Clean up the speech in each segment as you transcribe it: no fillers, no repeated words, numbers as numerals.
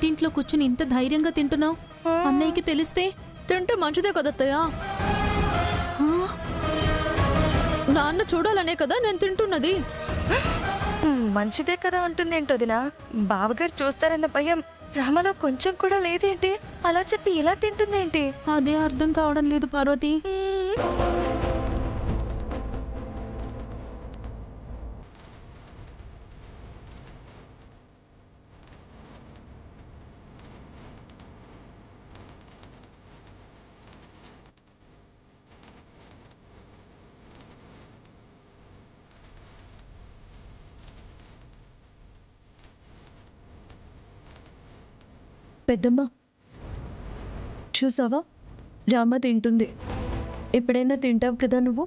నట్టింట్లో కూర్చుని ఇంత ధైర్యంగా తింటున్నావు. అన్నయ్యకి తెలిస్తే? తింటే మంచిదే కదత్తయ్య. నాన్న చూడాలనే కదా నేను తింటున్నది. మంచిదే కదా అంటుంది ఏంటోదినా. బావగారు చూస్తారన్న భయం రామలో కొంచెం కూడా లేదేంటి? అలా చెప్పి ఇలా తింటుందేంటి? అదే అర్థం కావడం లేదు పార్వతి. పెద్దమ్మ చూసావా, రామ తింటుంది. ఎప్పుడైనా తింటావు కదా నువ్వు?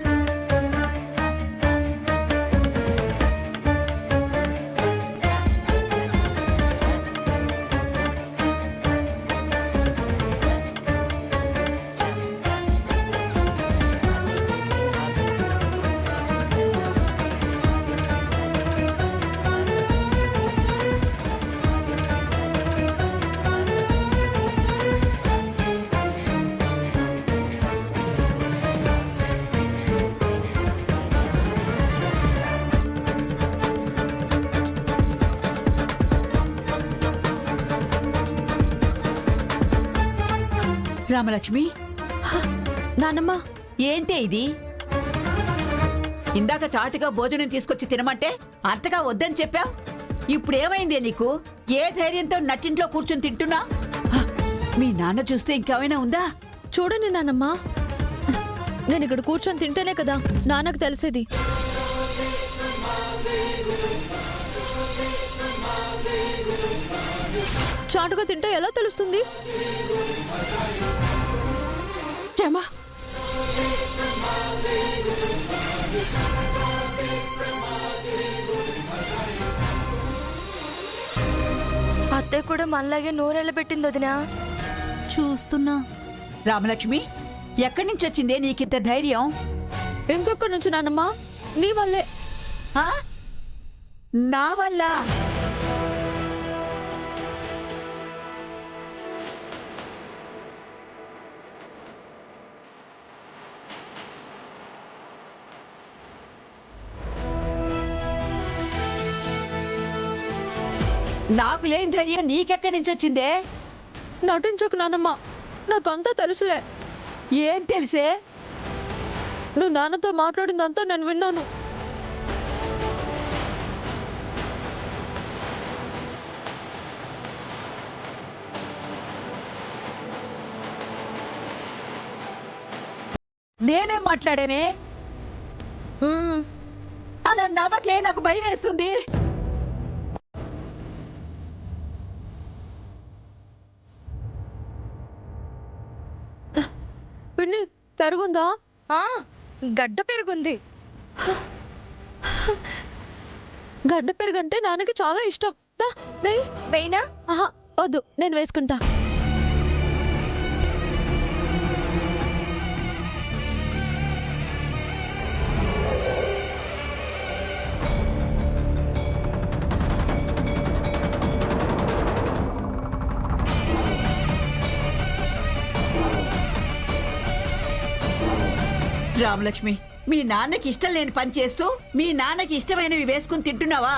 రామలక్ష్మి, నానమ్మ, ఏంటే ఇది? ఇందాక చాటుగా భోజనం తీసుకొచ్చి తినమంటే అంతగా వద్దని చెప్పావు. ఇప్పుడేమైందే నీకు? ఏ ధైర్యంతో నట్టింట్లో కూర్చుని తింటున్నా? మీ నాన్న చూస్తే ఇంకేమైనా ఉందా? చూడండి నానమ్మ, నేను ఇక్కడ కూర్చొని తింటేనే కదా నాన్నకు తెలిసేది. చాటుగా తింటే ఎలా తెలుస్తుంది? రమా, అత్తయ్య కూడా మనలాగే నోరెళ్ళబెట్టింది వదినా. చూస్తున్నా. రామలక్ష్మి, ఎక్కడి నుంచి వచ్చిందే నీకింత ధైర్యం? ఇంకొక్కడి నుంచి నానమ్మ, నీ వల్లే. ఆ? నా వల్ల? నాకు లేని ధైర్యం నీకెక్కడి నుంచి వచ్చిందే? నటించకు నానమ్మ, నాకంతా తెలుసులే. ఏం తెలిసే? నువ్వు నాన్నతో మాట్లాడిందంతా నేను విన్నాను. నేనేం మాట్లాడానే? అలా నవ్వకే, నాకు భయం వేస్తుంది. పిన్ని, పెరుగుందా? గడ్డ పెరుగుంది. గడ్డ పెరుగంటే నాన్నకి చాలా ఇష్టం. వేయినా? ఆహా, వద్దు, నేను వేసుకుంటా. రామలక్ష్మి, మీ నాన్నకి ఇష్టం లేని పని చేస్తూ మీ నాన్నకి ఇష్టమైనవి వేసుకుని తింటున్నావా?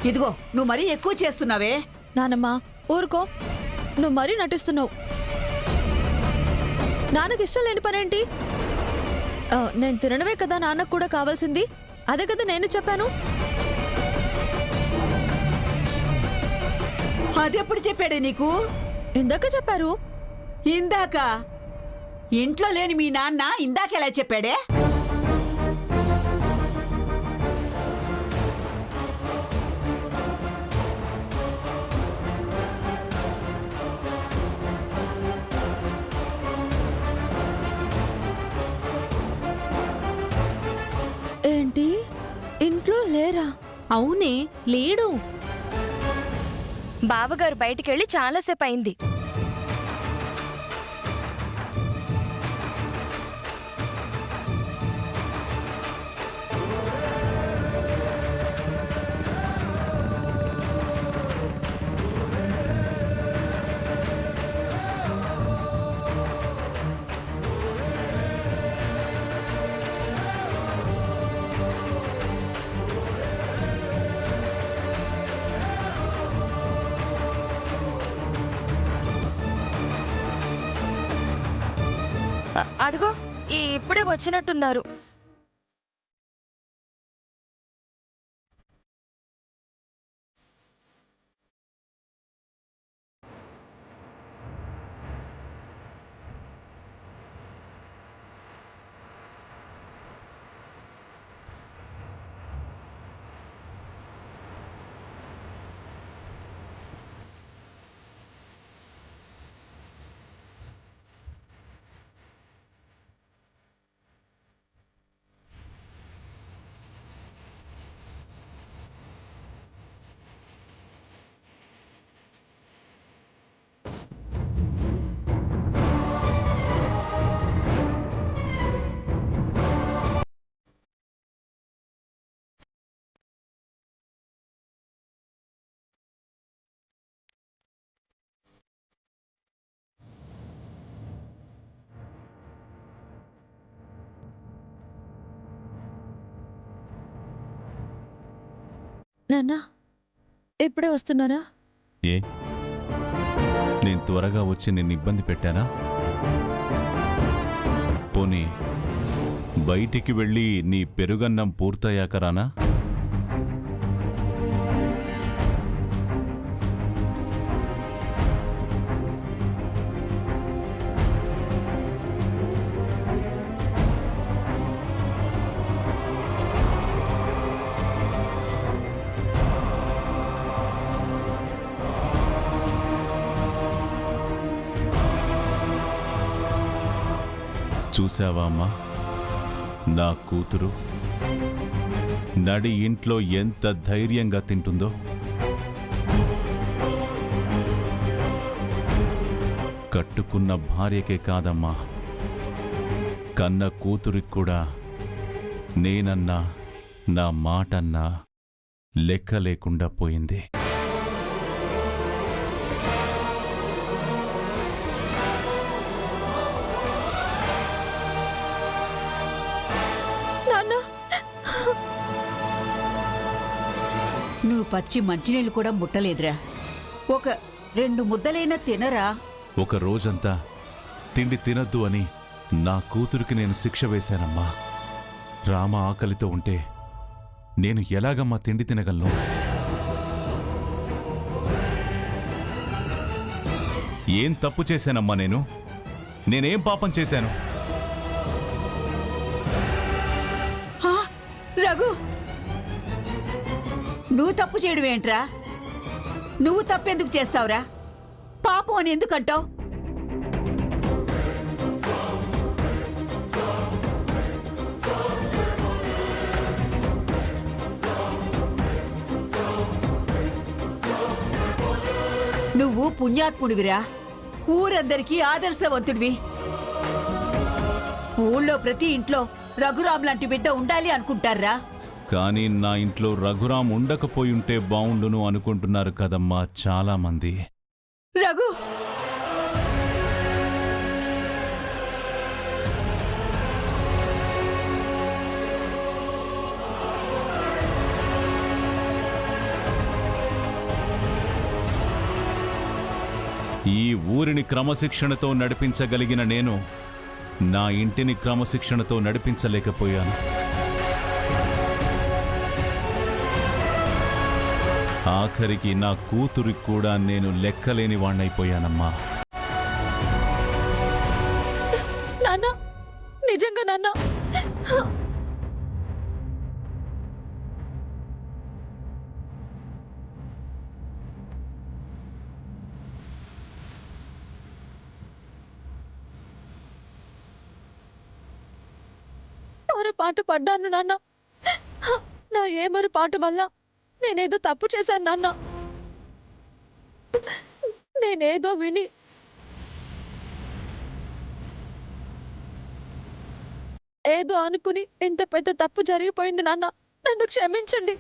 ఇదిగో, నువ్వు మరీ ఎక్కువ చేస్తున్నావే. నానమ్మ, ఊరుకో, నువ్వు మరీ నటిస్తున్నావు. నాన్నకి ఇష్టం లేని పనేంటి? నేను తినడమే కదా నాన్నకు కూడా కావాల్సింది. అదే కదా నేను చెప్పాను. అదెప్పుడు చెప్పాడే నీకు? ఇందాక చెప్పారు. ఇందాక? ఇంట్లో లేని మీ నాన్న ఇందాకెలా చెప్పాడే? ఏంటి, ఇంట్లో లేరా? అవునే, లేడు. బావగారు బయటికెళ్ళి చాలాసేపు అయింది. అదిగో ఇప్పుడే వచ్చినట్టున్నారు. నాన్న ఇప్పుడే వస్తున్నారా? ఏ నేను త్వరగా వచ్చి నిన్ను ఇబ్బంది పెట్టానా? పోనీ బయటికి వెళ్ళి నీ పెరుగన్నం పూర్తయ్యాక రానా? చూసావా అమ్మా, నా కూతురు నడి ఇంట్లో ఎంత ధైర్యంగా తింటుందో. కట్టుకున్న భార్యకే కాదమ్మా, కన్న కూతురికి కూడా నేనన్నా నా మాటన్నా లెక్క లేకుండా పోయింది. నాన్న నువ్వు పచ్చి మంచినీళ్ళు కూడా ముట్టలేదురా. ఒక 2 ముద్దలైనా తినరా. ఒక రోజంతా తిండి తినద్దు అని నా కూతురికి నేను శిక్ష వేశానమ్మా. రామ ఆకలితో ఉంటే నేను ఎలాగమ్మా తిండి తినగలను? ఏం తప్పు చేశానమ్మా నేను? నేనేం పాపం చేశాను? రఘు, నువ్వు తప్పు చేయడం ఏంట్రా? నువ్వు తప్పెందుకు చేస్తావురా? పాపం అని ఎందుకంటావు? నువ్వు పుణ్యాత్ముడివిరా, ఊరందరికీ ఆదర్శవంతుడివి. ఊళ్ళో ప్రతి ఇంట్లో రఘురామ్ లాంటి బిడ్డ ఉండాలి అనుకుంటారా? కానీ నా ఇంట్లో రఘురాం ఉండకపోయుంటే బావుండును అనుకుంటున్నారు కదమ్మా చాలా మంది. రఘు, ఈ ఊరిని క్రమశిక్షణతో నడిపించగలిగిన నేను నా ఇంటిని క్రమశిక్షణతో నడిపించలేకపోయాను. ఆఖరికి నా కూతురికి కూడా నేను లెక్కలేని వాణ్ణైపోయానమ్మా. నాన్న నిజంగా నాన్న పాటు పడ్డాను నాన్న. నా ఏమరు పాటు వల్ల నేనేదో తప్పు చేశాను నాన్న. నేనేదో విని ఏదో అనుకుని ఇంత పెద్ద తప్పు జరిగిపోయింది నాన్న. నన్ను క్షమించండి.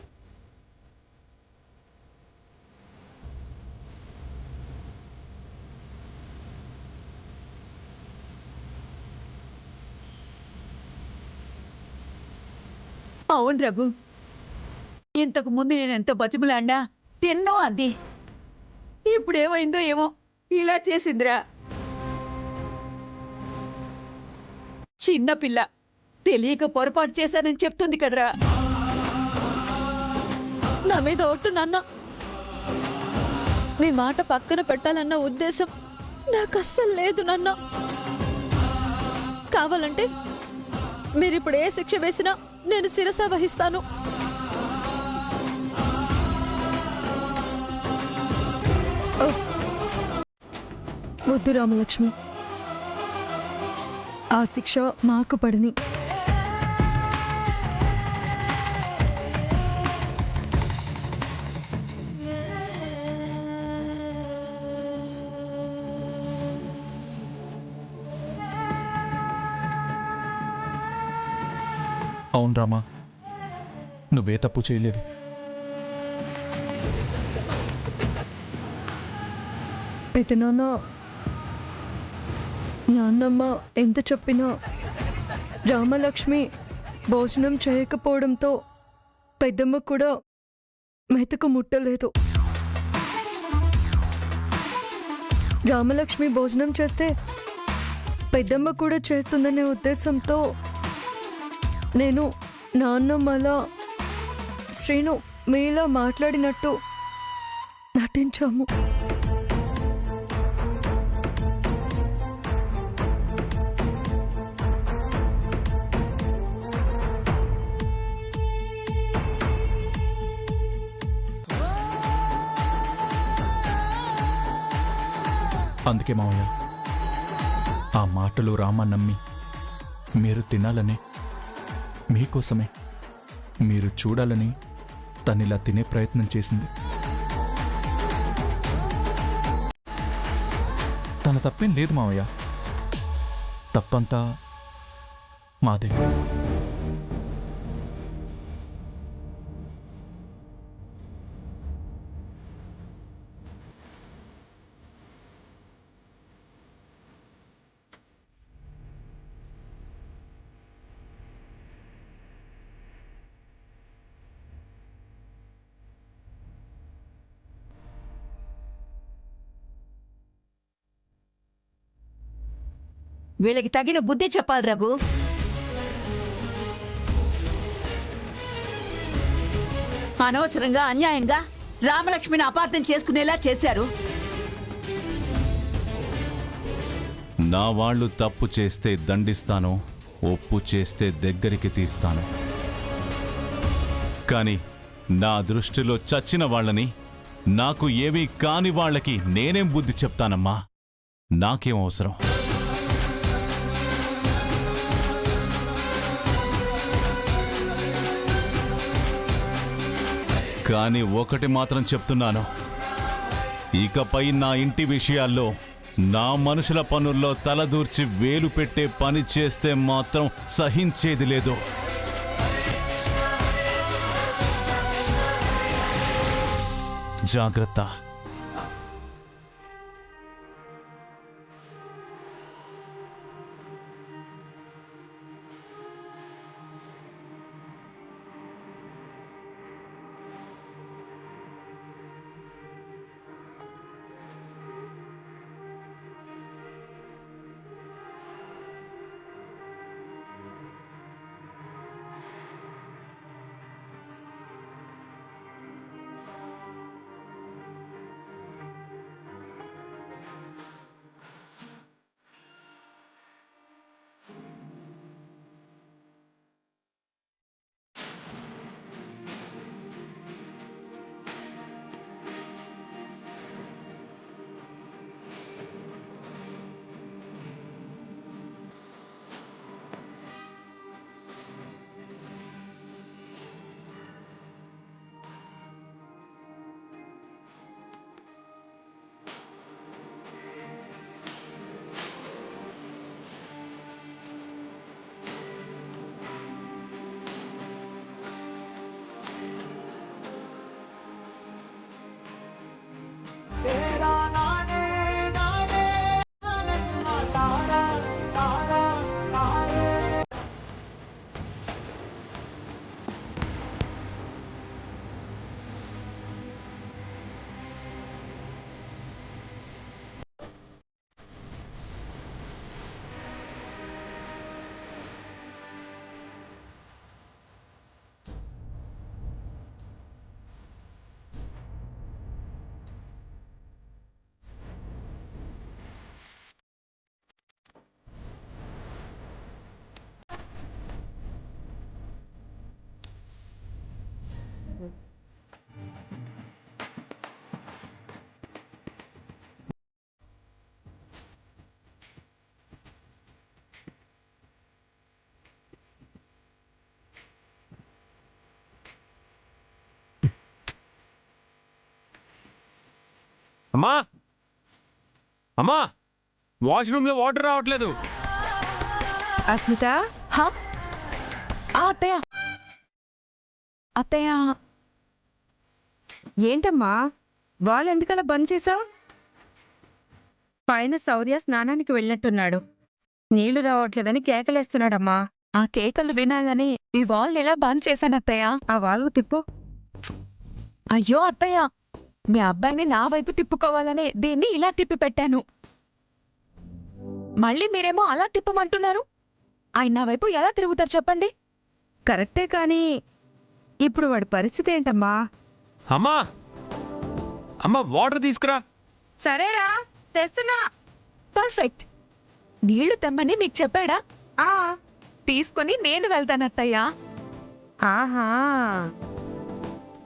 అవును రఘు, ఇంతకు ముందు నేను ఎంత బతిమలాడినా తిన్నో అంది. ఇప్పుడేమైందో ఏమో ఇలా చేసిందిరా. చిన్నపిల్ల తెలియక పొరపాటు చేశానని చెప్తుంది కదరా. నా మీద ఒట్టు నాన్న. మీ మాట పక్కన పెట్టాలన్న ఉద్దేశం నాకు అస్సలు లేదు నాన్న. కావాలంటే మీరిప్పుడు ఏ శిక్ష వేసినా నేను శిరస వహిస్తాను. వద్దు రామలక్ష్మి, ఆ శిక్ష మాకు పడని. అవును రామా, నువ్వే తప్పు చేయలేదు. అయితే నాన్నమ్మ ఎంత చెప్పినా రామలక్ష్మి భోజనం చేయకపోవడంతో పెద్దమ్మ కూడా మెతకు ముట్టలేదు. రామలక్ష్మి భోజనం చేస్తే పెద్దమ్మ కూడా చేస్తుందనే ఉద్దేశంతో నేను నాన్నమ్మలా శ్రీను మీలా మాట్లాడినట్టు నటించాము. అందుకే మావయ్య, ఆ మాటలు రామ నమ్మి మీరు తినాలని, మీకోసమే మీరు చూడాలని తనిలా తినే ప్రయత్నం చేసింది. తన తప్పేం లేదు మావయ్య, తప్పంతా మాదే. వీళ్ళకి తగిన బుద్ధి చెప్పాలి రఘు. అనవసరంగా అన్యాయంగా రామలక్ష్మిని అపార్థం చేసుకునేలా చేశారు. నా వాళ్ళు తప్పు చేస్తే దండిస్తాను, ఒప్పు చేస్తే దగ్గరికి తీస్తాను. కానీ నా దృష్టిలో చచ్చిన వాళ్ళని, నాకు ఏమీ కాని వాళ్ళకి నేనేం బుద్ధి చెప్తానమ్మా? నాకేం అవసరం? కానీ ఒకటి మాత్రం చెప్తున్నాను, ఇకపై నా ఇంటి విషయాల్లో, నా మనుషుల పనుల్లో తలదూర్చి వేలు పెట్టే పని చేస్తే మాత్రం సహించేది లేదు. జాగ్రత్త. అమ్మా అమ్మా వాష్రూమ్లో వాటర్ రావట్లేదు. అస్మిత అత్తయ్య అత్తయ్య ఏంటమ్మా వాళ్ళు ఎందుకలా బంద్ చేసావు? పైన శౌర్య స్నానానికి వెళ్ళినట్టున్నాడు. నీళ్లు రావట్లేదని కేకలేస్తున్నాడమ్మా. ఆ కేకలు వినాలని ఈ వాల్ ఎలా బంద్ చేశాను అత్తయ్య. ఆ వాల్వ్ తిప్పు. అయ్యో అత్తయ్య, మీ అబ్బాయిని నా వైపు తిప్పుకోవాలని దీన్ని ఇలా తిప్పి పెట్టాను. మళ్ళీ మీరేమో అలా తిప్పమంటున్నారు. ఆయన నా వైపు ఎలా తిరుగుతారు చెప్పండి? కరెక్టే కానీ ఇప్పుడు వాడి పరిస్థితి ఏంటమ్మా? అమ్మా అమ్మా వాటర్ తీసుకురా. సరేరా తెస్తున్నా. పర్ఫెక్ట్. నీళ్లు తెమ్మని మీకు చెప్పాడా? ఆ తీసుకొని నేను వెళ్తాను అత్తయ్య. ఆహా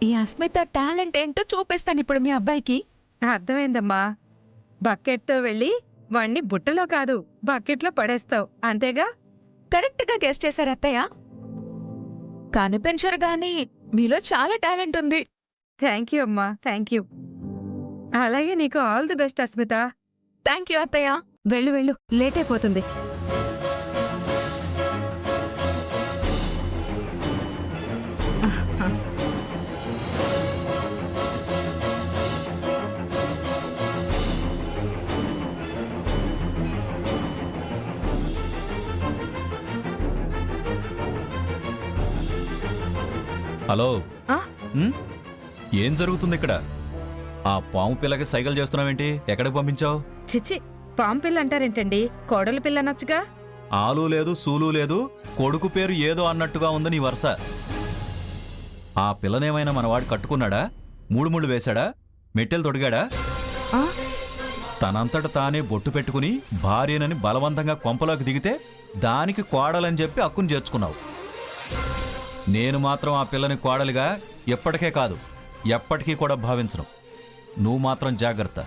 ఈ అస్మిత టాలెంట్ ఏంటో చూపిస్తాను ఇప్పుడు మీ అబ్బాయికి. అర్థమైందమ్మా. బకెట్తో వెళ్ళి వాణ్ణి బుట్టలో కాదు బకెట్లో పడేస్తావు అంతేగా? కరెక్ట్ గా గెస్ట్ చేశారు అత్తయ్య. కనిపించరు గాని మీలో చాలా టాలెంట్ ఉంది. థ్యాంక్ యూ అమ్మా, థ్యాంక్ యూ. అలాగే నీకు all the best Asmita. Thank you అత్తయ్య. వెళ్ళు వెళ్ళు, లేట్ అయిపోతుంది. హలో ఆ? ఉమ్? ఏం జరుగుతుంది ఇక్కడ? ఆ పాము పిల్లకి సైకిల్ చేస్తున్నావేంటి? ఎక్కడికి పంపించావు? చిచ్చి, పాము పిల్ల అంటారేంటండి? కోడలి పిల్ల అనొచ్చుగా. ఆలు లేదు సూలు లేదు, కొడుకు పేరు ఏదో అన్నట్టుగా ఉంది నీ వరుస. ఆ పిల్లనేమైనా మనవాడు కట్టుకున్నాడా? మూడు ముళ్ళు వేశాడా? మెట్టెలు తొడిగాడా? ఆ? తనంతట తానే బొట్టు పెట్టుకుని భార్యనని బలవంతంగా కొంపలోకి దిగితే దానికి కోడలని చెప్పి అక్కును చేర్చుకున్నావు. నేను మాత్రం ఆ పిల్లని కోడలిగా ఎప్పటికే కాదు ఎప్పటికీ కూడా భావించను. నువ్వు మాత్రం జాగ్రత్త.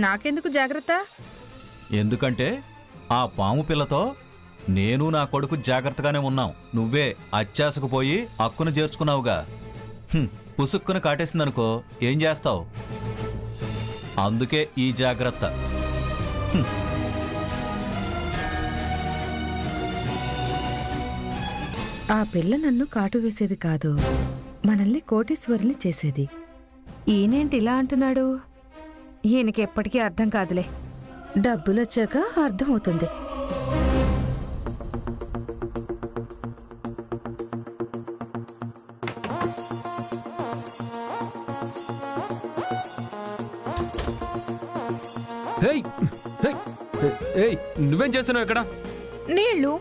నాకెందుకు జాగ్రత్త? ఎందుకంటే ఆ పాము పిల్లతో నేను నా కొడుకు జాగ్రత్తగానే ఉన్నాం. నువ్వే అత్యాసకు పోయి అక్కును చేర్చుకున్నావుగా. పుసుక్కును కాటేసిందనుకో ఏం చేస్తావు? అందుకే ఈ జాగ్రత్త. ఆ పిల్ల నన్ను కాటు వేసేది కాదు, మనల్ని కోటీశ్వరుల్ని చేసేది. ఈయనేంటి ఇలా అంటున్నాడు? ఈయనకి ఎప్పటికీ అర్థం కాదులే. డబ్బులొచ్చాక అర్థమవుతుంది. నువ్వేం చేస్తున్నావు ఇక్కడ? నీళ్లు.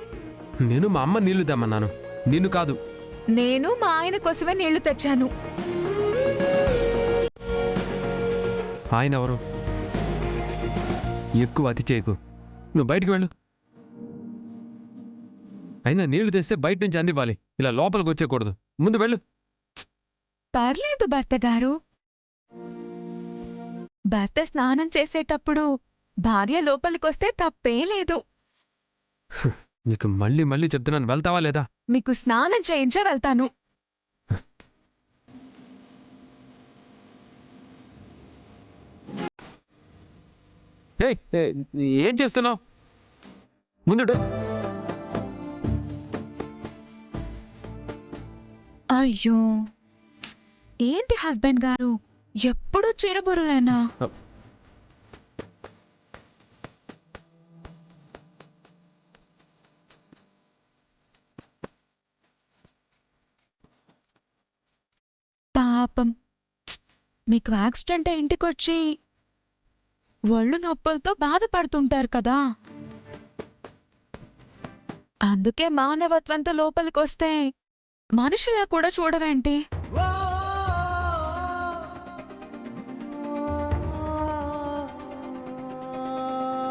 నేను మా అమ్మ నీళ్లు తెమ్మన్నాను, నిన్ను కాదు. నేను మా ఆయన కోసమే నీళ్లు తెచ్చాను. ఆయన ఎవరు? ఎక్కువ అతి చేయకు, నువ్వు బయటికి వెళ్ళు. అయినా నీళ్లు తెస్తే బయట నుంచి అందివ్వాలి, ఇలా లోపలికి వచ్చేకూడదు. ముందు వెళ్ళు. పర్లేదు భర్త గారు. భర్త స్నానం చేసేటప్పుడు భార్య లోపలికొస్తే తప్పే లేదు. నీకు మళ్ళీ మళ్ళీ చెప్తున్నాను, వెళ్తావా లేదా? మీకు స్నానం చేయించే వెళ్తాను. ఏం చేస్తున్నావు? ముందు అయ్యో, ఏంటి హస్బెండ్ గారు ఎప్పుడు చిరుబురులేనా? పాపం, మీకు యాక్సిడెంట్ ఇంటికొచ్చి ఒళ్ళు నొప్పులతో బాధపడుతుంటారు కదా. అందుకే మానవత్వంతో లోపలికొస్తే మనుషులా కూడా చూడవేంటి?